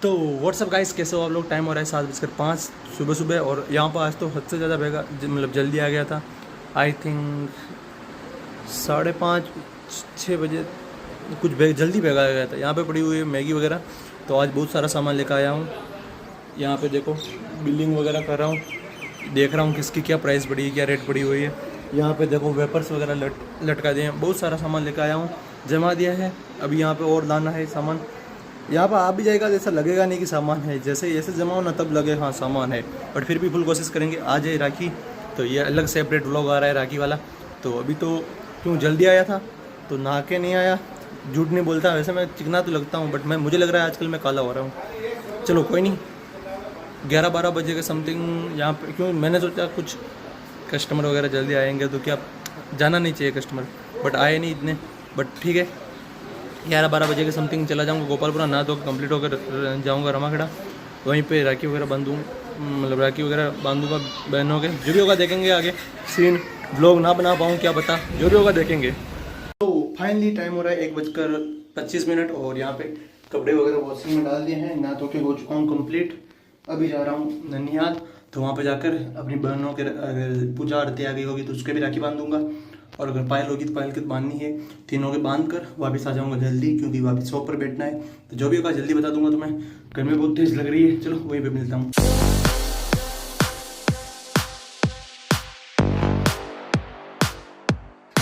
तो WhatsApp guys, कैसे हो आप लोग। टाइम हो रहा है 7:05 सुबह सुबह, और यहाँ पर आज तो हद से ज़्यादा बेगा मतलब जल्दी आ गया था। आई थिंक 5:30-6 बजे कुछ जल्दी भेगा आ गया था। यहाँ पे पड़ी हुई है मैगी वगैरह, तो आज बहुत सारा सामान लेकर आया हूँ। यहाँ पे देखो बिलिंग वगैरह कर रहा हूँ, देख रहा हूँ किसकी क्या प्राइस पड़ी है, क्या रेट पड़ी हुई है। यहाँ पे देखो वेपर्स वगैरह लटका दिए हैं। बहुत सारा सामान लेकर आया हूँ, जमा दिया है। अभी यहाँ पे और लाना है सामान। यहाँ पर आ भी जाएगा, जैसा लगेगा नहीं कि सामान है, जैसे जैसे जमा हो ना तब लगे हाँ सामान है। बट फिर भी फुल कोशिश करेंगे आ जाए राखी। तो ये अलग सेपरेट व्लॉग आ रहा है राखी वाला। तो अभी तो क्यों जल्दी आया था तो नहा के नहीं आया, झूठ नहीं बोलता। वैसे मैं चिकना तो लगता हूँ, बट मुझे लग रहा है आजकल मैं काला हो रहा हूँ। चलो कोई नहीं, 11-12 बजे के समथिंग यहाँ पे, क्यों मैंने सोचा कुछ कस्टमर वगैरह जल्दी आएंगे तो क्या जाना नहीं चाहिए कस्टमर, बट आए नहीं इतने। बट ठीक है, 11-12 बजे के समथिंग चला जाऊँगा गोपालपुरा, ना तो कंप्लीट होकर जाऊँगा रमाखेड़ा। वहीं पे राखी वगैरह बांधूँ, मतलब राखी वगैरह बांधूँगा बहनों के। जो भी होगा देखेंगे आगे सीन। ब्लॉग ना बना पाऊँ क्या पता, जो भी होगा देखेंगे। तो फाइनली टाइम हो रहा है 1:25, और यहाँ पे कपड़े वगैरह वॉशिंग में डाल दिए हैं। ना तो के हो चुका हूँ कंप्लीट। अभी जा रहा हूँ ननिहाल, तो वहाँ पे जाकर अपनी बहनों के अगर पूजा आरती आ गई होगी तो उसके भी राखी बांध दूंगा। और अगर पायल होगी तो पायल की बांधनी है। तीनों के बांध कर वापस आ जाऊँगा जल्दी, क्योंकि वापस शॉप पर बैठना है। तो जो भी होगा जल्दी बता दूंगा तुम्हें। गर्मी बहुत तेज़ लग रही है, चलो वहीं पर मिलता हूँ।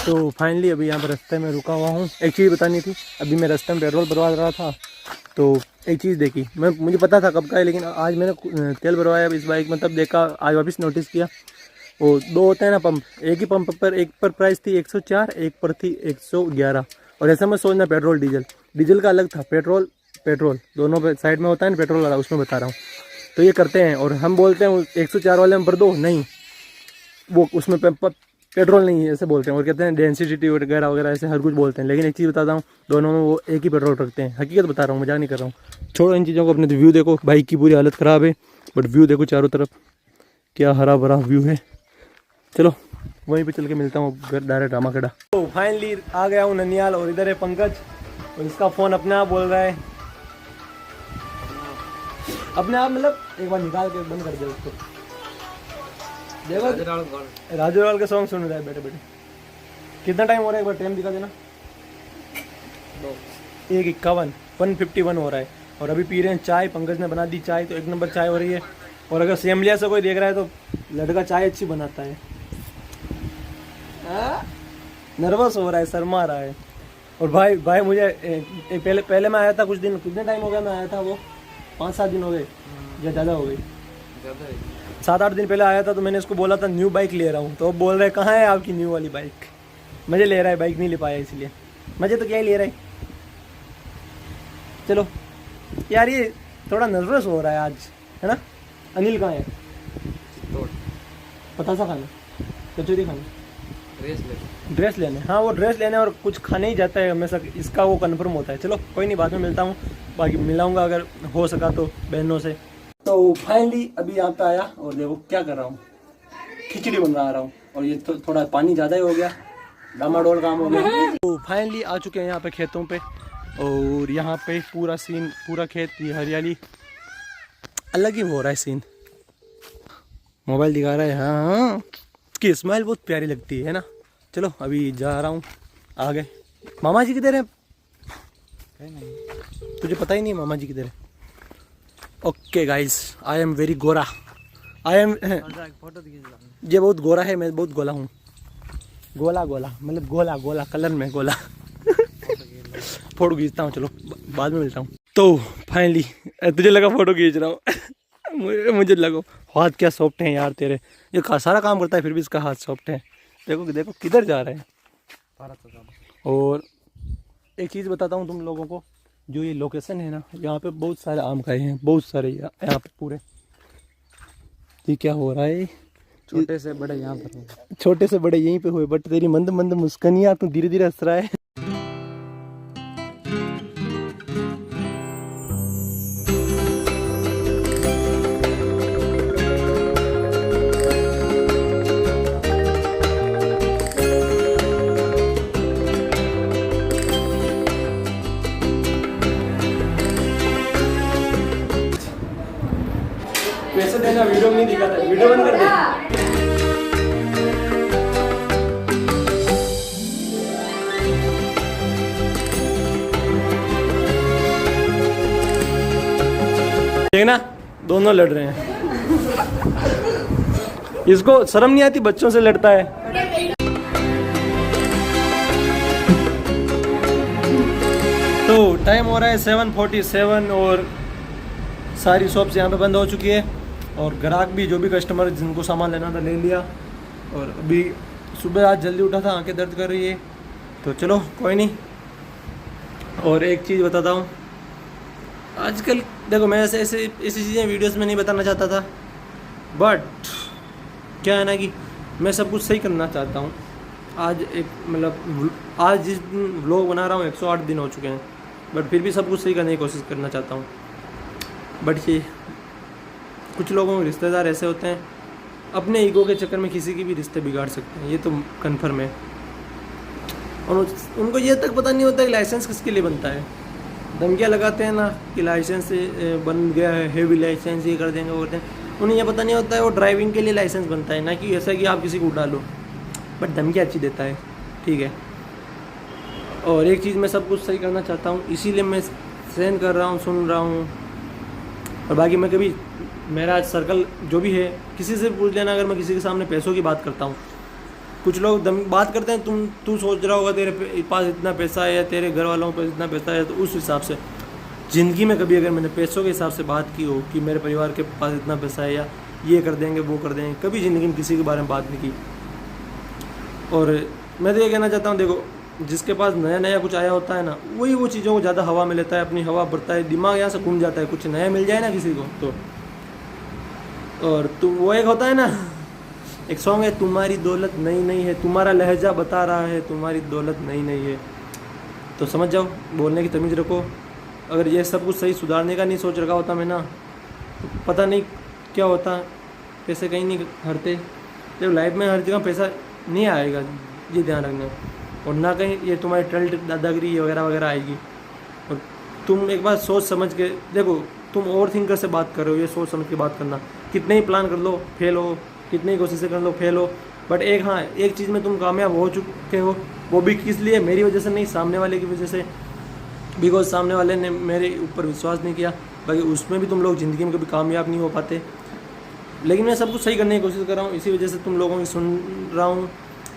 तो फाइनली अभी यहाँ पर रास्ते में रुका हुआ हूँ। एक चीज़ बतानी थी, अभी मैं रास्ते में पेट्रोल भरवा रहा था तो एक चीज़ देखी। मुझे पता था कब का है, लेकिन आज मैंने तेल भरवाया इस बाइक में, तब देखा आज वापस नोटिस किया। वो दो होते हैं ना पंप, एक ही पंप पर एक पर प्राइस थी 104, एक पर थी 111। और ऐसा मैं सोचना पेट्रोल डीजल का अलग था। पेट्रोल दोनों पे साइड में होता है ना पेट्रोल वाला, उसमें बता रहा हूँ। तो ये करते हैं और हम बोलते हैं 104 वाले में भर दो, नहीं वो उसमें पेट्रोल नहीं है ऐसे बोलते हैं। और कहते हैं डेंसिटी वगैरह वगैरह ऐसे हर कुछ बोलते हैं। लेकिन एक चीज़ बताता हूँ, दोनों में वो एक ही पेट्रोल रखते हैं। हकीकत बता रहा हूँ, मजाक नहीं कर रहा हूँ। छोड़ो इन चीज़ों को, अपने व्यू देखो। बाइक की पूरी हालत ख़राब है, बट व्यू देखो चारों तरफ, क्या हरा भरा व्यू है। चलो वहीं पे चल के मिलता हूँ घर डायरेक्ट रामाखेड़ा। तो फाइनली आ गया हूँ ननिहाल, और इधर है पंकज, और इसका फ़ोन अपने आप बोल रहा है। अपने आप मतलब एक बार निकाल के बंद कर दे उसको। देखो राजू के सॉन्ग सुन रहा है बैठे बैठे। कितना टाइम हो रहा है एक बार टाइम दिखा देना। 1:51 हो रहा है, और अभी पी रहे हैं चाय। पंकज ने बना दी चाय, तो 1 नंबर चाय हो रही है। और अगर सेमलिया से कोई देख रहा है तो लड़का चाय अच्छी बनाता है। नर्वस हो रहा है, शर्मा रहा है। और भाई मुझे पहले मैं आया था कुछ दिन, कितने टाइम हो गया मैं आया था, वो 5-7 दिन हो गए या ज़्यादा हो गई, 7-8 दिन पहले आया था। तो मैंने इसको बोला था न्यू बाइक ले रहा हूँ, तो वो बोल रहे कहाँ है आपकी न्यू वाली बाइक। मज़े ले रहा है, बाइक नहीं ले पाया इसलिए। मज़े तो क्या ही ले रहा है। चलो यार, ये थोड़ा नर्वस हो रहा है आज, है ना। अनिल कहाँ है? पतासा खाने, कचौरी खाने, ड्रेस लेने। हाँ वो ड्रेस लेने और कुछ खाने ही जाता है हमेशा, इसका वो कन्फर्म होता है। चलो कोई नहीं, बाद में मिलता हूँ। बाकी मिलाऊंगा अगर हो सका तो बहनों से। तो फाइनली अभी यहाँ पे आया, और देखो क्या कर रहा हूँ, खिचड़ी बना रहा हूँ। और ये तो थोड़ा पानी ज़्यादा ही हो गया, डामाडोल काम हो गया। तो फाइनली आ चुके हैं यहाँ पे खेतों पे, और यहाँ पे पूरा सीन, पूरा खेत, ये हरियाली, अलग ही हो रहा है सीन। मोबाइल दिखा रहा है, हाँ उसकी स्माइल बहुत प्यारी लगती है ना। चलो अभी जा रहा हूँ आगे। मामा जी किधर है? तुझे पता ही नहीं मामा जी किधर है? Okay guys, I am very गोरा। ये बहुत गोरा है, मैं बहुत गोला हूँ। गोला मतलब गोला कलर में गोला। फोटो खींचता हूँ, चलो बाद में मिलता हूँ। तो फाइनली तुझे लगा फोटो खींच रहा हूँ। मुझे लगा हाथ क्या सॉफ्ट है यार तेरे। ये सारा काम करता है फिर भी इसका हाथ सॉफ्ट है। देखो किधर जा रहे हैं। और एक चीज़ बताता हूँ तुम लोगों को, जो ये लोकेशन है ना, यहाँ पे बहुत सारे आम खाए हैं, बहुत सारे यहाँ पे पूरे। ये क्या हो रहा है, छोटे से बड़े यहाँ पर, छोटे से बड़े यहीं पे हुए। बट तेरी मंद मंद मुस्कानियाँ, तू धीरे धीरे हंस रहा है। पैसे देना, वीडियो में नहीं दिखाता, वीडियो बंद कर दे। देखना दोनों लड़ रहे हैं, इसको शर्म नहीं आती, बच्चों से लड़ता है। तो टाइम हो रहा है 7:47 और सारी शॉप्स यहाँ पे बंद हो चुकी है और ग्राहक भी, जो भी कस्टमर जिनको सामान लेना था ले लिया। और अभी सुबह आज जल्दी उठा था, आंखें दर्द कर रही है, तो चलो कोई नहीं। और एक चीज़ बताता हूँ, आजकल देखो मैं ऐसी चीज़ें वीडियोस में नहीं बताना चाहता था, बट क्या है ना कि मैं सब कुछ सही करना चाहता हूँ। आज एक मतलब आज जिस दिन व्लॉग बना रहा हूँ 108 दिन हो चुके हैं, बट फिर भी सब कुछ सही करने की कोशिश करना चाहता हूँ। बट ये कुछ लोगों के रिश्तेदार ऐसे होते हैं, अपने ईगो के चक्कर में किसी की भी रिश्ते बिगाड़ सकते हैं, ये तो कन्फर्म है। और उनको ये तक पता नहीं होता कि लाइसेंस किसके लिए बनता है। धमकियाँ लगाते हैं ना कि लाइसेंस बन गया है, हेवी लाइसेंस, ये कर देंगे वो कर देंगे। उन्हें यह पता नहीं होता है वो ड्राइविंग के लिए लाइसेंस बनता है, ना कि ऐसा कि आप किसी को उठा लो। बट धमकियाँ अच्छी देता है, ठीक है। और एक चीज़ मैं सब कुछ सही करना चाहता हूँ, इसीलिए मैं सहन कर रहा हूँ, सुन रहा हूँ। और बाकी मैं कभी, मेरा सर्कल जो भी है, किसी से पूछ लेना अगर मैं किसी के सामने पैसों की बात करता हूँ। कुछ लोग बात करते हैं, तू सोच रहा होगा तेरे पास इतना पैसा है या तेरे घर वालों के पास इतना पैसा है, तो उस हिसाब से ज़िंदगी में कभी अगर मैंने पैसों के हिसाब से बात की हो कि मेरे परिवार के पास इतना पैसा है या ये कर देंगे वो कर देंगे, कभी ज़िंदगी में किसी के बारे में बात नहीं की। और मैं तो ये कहना चाहता हूँ, देखो जिसके पास नया नया कुछ आया होता है ना, वही वो चीज़ों को ज़्यादा हवा में लेता है, अपनी हवा भरता है, दिमाग यहाँ से घूम जाता है। कुछ नया मिल जाए ना किसी को तो, और तो वो एक होता है ना, एक सॉन्ग है, तुम्हारी दौलत नई नई है, तुम्हारा लहजा बता रहा है तुम्हारी दौलत नई नई है। तो समझ जाओ, बोलने की तमीज़ रखो। अगर ये सब कुछ सही सुधारने का नहीं सोच रखा होता मैं ना, तो पता नहीं क्या होता, पैसे कहीं नहीं हरते। जब लाइफ में हर जगह पैसा नहीं आएगा, ये ध्यान रखना। और ना कहीं ये तुम्हारी ट्रल्ट दादागिरी वगैरह वगैरह आएगी। और तुम एक बार सोच समझ के देखो, तुम ओवर थिंकर से बात कर रहे हो, ये सोच समझ के बात करना। कितने ही प्लान कर लो फेल हो, कितनी ही कोशिशें कर लो फेल हो, बट एक चीज़ में तुम कामयाब हो चुके हो, वो भी किस लिए, मेरी वजह से नहीं, सामने वाले की वजह से। बिकॉज सामने वाले ने मेरे ऊपर विश्वास नहीं किया, बाकी उसमें भी तुम लोग ज़िंदगी में कभी कामयाब नहीं हो पाते। लेकिन मैं सब कुछ सही करने की कोशिश कर रहा हूँ, इसी वजह से तुम लोगों की सुन रहा हूँ।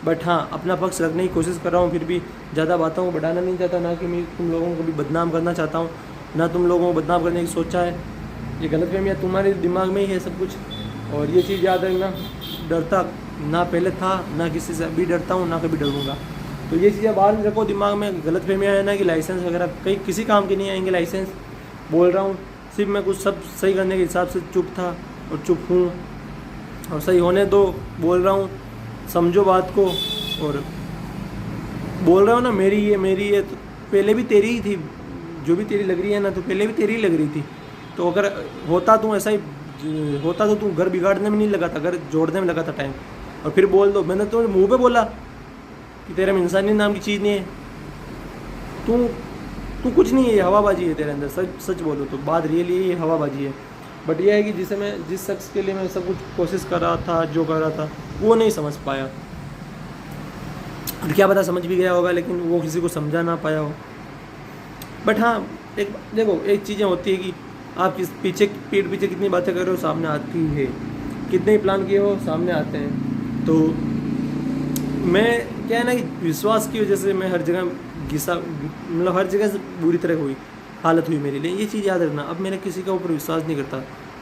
बट हाँ, अपना पक्ष रखने की कोशिश कर रहा हूँ, फिर भी ज़्यादा बातों को बढ़ाना नहीं चाहता, ना कि मैं तुम लोगों को कभी बदनाम करना चाहता हूँ, ना तुम लोगों को बदनाम करने की सोचा है। ये गलतफहमियाँ तुम्हारे दिमाग में ही है सब कुछ। और ये चीज़ याद रखना, डरता ना पहले था, ना किसी से अभी डरता हूँ, ना कभी डरूँगा। तो ये चीज़ें बाहर रखो दिमाग में। गलतफहमियाँ है ना कि लाइसेंस वगैरह कहीं किसी काम के नहीं आएंगे लाइसेंस। बोल रहा हूँ सिर्फ मैं कुछ सब सही करने के हिसाब से चुप था और चुप हूँ, और सही होने दो। बोल रहा हूँ, समझो बात को। और बोल रहा हूँ ना, मेरी ये तो पहले भी तेरी ही थी, जो भी तेरी लग रही है ना, तो पहले भी तेरी ही लग रही थी। तो अगर होता तू ऐसा ही होता तो तू घर बिगाड़ने में नहीं लगा था, घर जोड़ने में लगा था टाइम। और फिर बोल दो, मैंने तो मुंह पे बोला कि तेरे में इंसानियत नाम की चीज़ नहीं है, तू कुछ नहीं है, ये हवाबाजी है तेरे अंदर। सच बोलो तो बात रियली ये हवाबाजी है। बट यह है कि जिस शख्स के लिए मैं सब कुछ कोशिश कर रहा था, जो कर रहा था, वो नहीं समझ पाया। और क्या पता समझ भी गया होगा, लेकिन वो किसी को समझा ना पाया हो। बट हाँ, एक चीज़ें होती है कि आप पीठ पीछे कितनी बातें कर रहे हो सामने आती है, कितने ही प्लान किए हो सामने आते हैं। तो मैं क्या है ना कि विश्वास की वजह से मैं हर जगह मतलब हर जगह से बुरी तरह हालत हुई मेरे लिए। ये चीज़ याद रखना, अब मैंने किसी के ऊपर विश्वास नहीं करता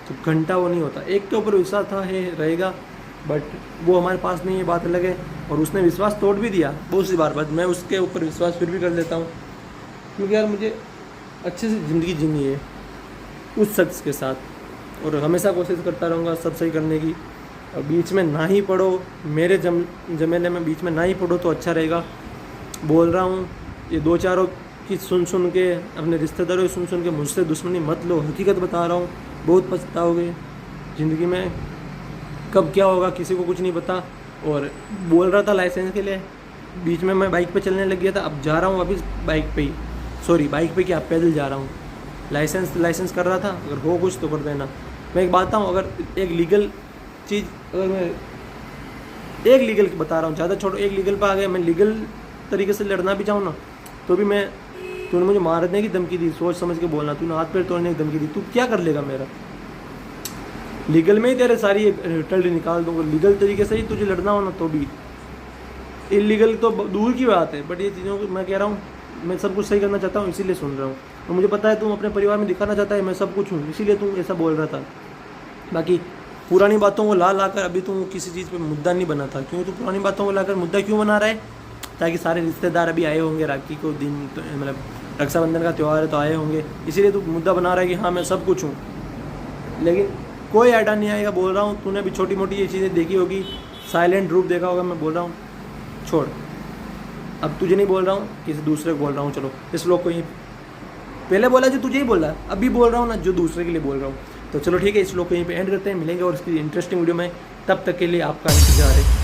तो घंटा वो नहीं होता। एक के ऊपर विश्वास था, है, रहेगा, बट वो हमारे पास नहीं है, बात अलग है। और उसने विश्वास तोड़ भी दिया बहुत सी बार, बट मैं उसके ऊपर विश्वास फिर भी कर लेता हूँ, क्योंकि यार मुझे अच्छे से ज़िंदगी जीनी है उस शख्स के साथ। और हमेशा कोशिश करता रहूँगा सब सही करने की। और बीच में ना ही पढ़ो, मेरे जमेले में बीच में ना ही पढ़ो तो अच्छा रहेगा। बोल रहा हूँ, ये दो चारों की सुन के, अपने रिश्तेदारों की सुन के मुझसे दुश्मनी मत लो। हकीकत बता रहा हूँ, बहुत पछताओगे ज़िंदगी में। कब क्या होगा किसी को कुछ नहीं पता। और बोल रहा था लाइसेंस के लिए, बीच में मैं बाइक पे चलने लग गया था, अब जा रहा हूँ वापस बाइक पे क्या, पैदल जा रहा हूँ। लाइसेंस कर रहा था, अगर हो कुछ तो कर देना। मैं एक बात बताऊँ, अगर एक लीगल चीज़, अगर मैं एक लीगल बता रहा हूँ, ज़्यादा छोड़ो, एक लीगल पर आ गया, मैं लीगल तरीके से लड़ना भी चाहूँ ना तो भी मैं, तूने मुझे मारने की धमकी दी, सोच समझ के बोलना, तूने हाथ पैर तोड़ने की धमकी दी, तू क्या कर लेगा मेरा? लीगल में ही तेरे सारी टल्ली निकाल दूंगा, लीगल तरीके से ही तुझे लड़ना हो ना तो भी। इलीगल तो दूर की बात है, बट ये चीज़ों को मैं कह रहा हूँ, मैं सब कुछ सही करना चाहता हूँ, इसीलिए सुन रहा हूँ। और मुझे पता है तुम अपने परिवार में दिखाना चाहता है मैं सब कुछ हूँ, इसीलिए तुम ऐसा बोल रहा था। बाकी पुरानी बातों को ला कर अभी तुम किसी चीज़ पे मुद्दा नहीं बना था, क्यों? तू पुरानी बातों को लाकर मुद्दा क्यों बना रहा है? ताकि सारे रिश्तेदार अभी आए होंगे, राखी को दिन तो, मतलब रक्षाबंधन का त्यौहार है तो आए होंगे, इसीलिए तू मुद्दा बना रहा है कि हाँ मैं सब कुछ हूँ। लेकिन कोई आइडिया नहीं आएगा, बोल रहा हूँ। तूने भी छोटी मोटी ये चीज़ें देखी होगी, साइलेंट रूप देखा होगा, मैं बोल रहा हूँ छोड़। अब तुझे नहीं बोल रहा हूँ, किसी दूसरे को बोल रहा हूँ। चलो इस लोग को ही पहले बोला जो तुझे ही बोला, अभी बोल रहा हूँ ना जो दूसरे के लिए बोल रहा हूँ। तो चलो ठीक है, इस लोग को यहीं पे एंड करते हैं, मिलेंगे और इसकी इंटरेस्टिंग वीडियो में। तब तक के लिए आपका इंतजार है।